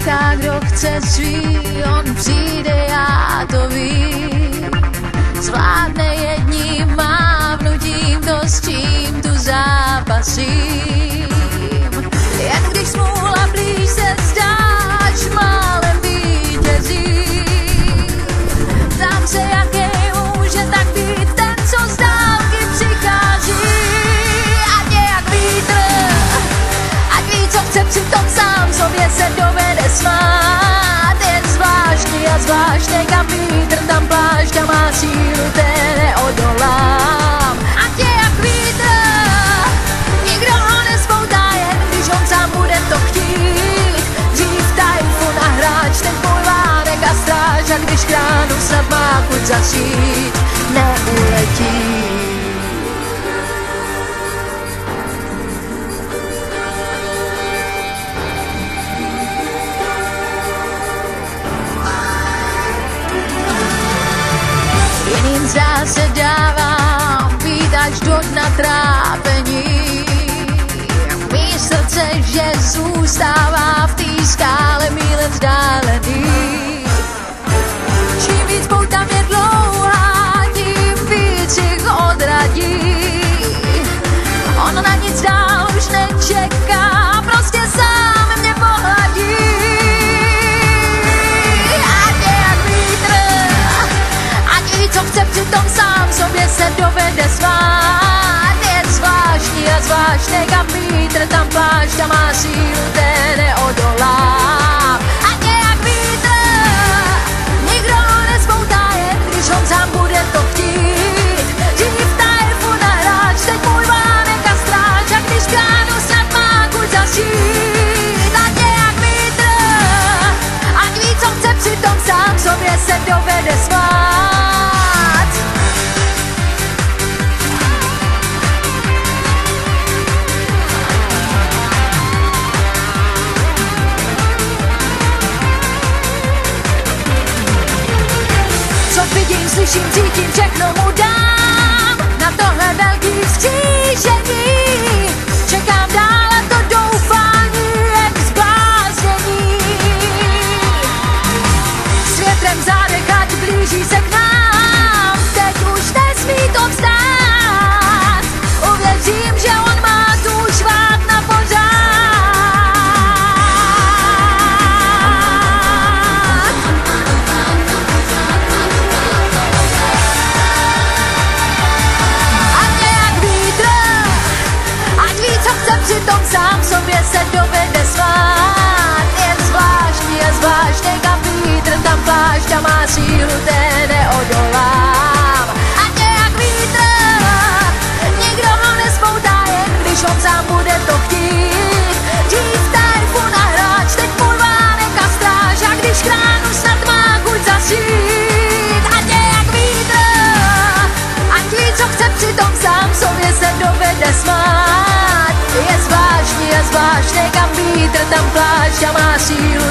říká, kdo chce svý, on přijde, já to vím. Zvládne jedním mávnutím to, s čím tu zápasím. Jen když smůla blíž se zdáš, málem vítězí. Ptám se, jaký může tak být ten, co z dálky přichází. Ať je jak vítr, ať ví, co chce, přitom sám sobě se dovede smát. Je zvláštní a zvláštně, kam vítr, tam plášť a má sílu, té neodolám. Ať je jak vítr, nikdo ho nespoutá, jen když on sám bude to chtít. Dřív tajfun a hráč, ten můj vánek a stráž, a když kránu snad má chuť zasít, neuletí. Jiným zdá se dávám být až do dna trápení. Mý srdce, že zůstává v té skále mílem vzdálený. Čím víc pouta mě dlouhá, tím víc jich odradí. On na nic dál už nečeká, prostě sám mě pohladí. Ať je jak vítr, ať ví, co chce, přitom sám sobě se dovede svát. Je zvláštní a zvláštně, kam vítr, tam plášť a má sílu, té neodolám. Ať je jak vítr, nikdo ho nespoutá, jen když on sám bude to chtít. Dřív tajfun a hráč, teď můj vánek a stráž, a když kránu snad má chuť zažít. Ať je jak vítr, ať ví, co chce, přitom sám sobě se dovede svát. Co vidím, slyším, cítím, všechno mu dám. Na tohle velký vzkříšení čekám dál a to doufání je k zbláznění. S větrem v zádech, ať blíží se k nám, teď už nesmí to vzdát. Uvěřím, že on má tu švát na pořád. Přitom sám sobě se dovede svát. Je zvláštní a zvláštně, kam vítr, tam plášť a má sílu, té neodolám. Ať je jak vítr, nikdo ho nespoutá, jen když on sám bude to chtít. Dřív tajfun a hráč, teď můj vánek a stráž, a když kránu snad má chuť zasít. Ať je jak vítr, ať ví, co chce, přitom sám sobě se dovede smát. Je zvláštní a zvláštně, kam vítr, tam plášť a má sílu,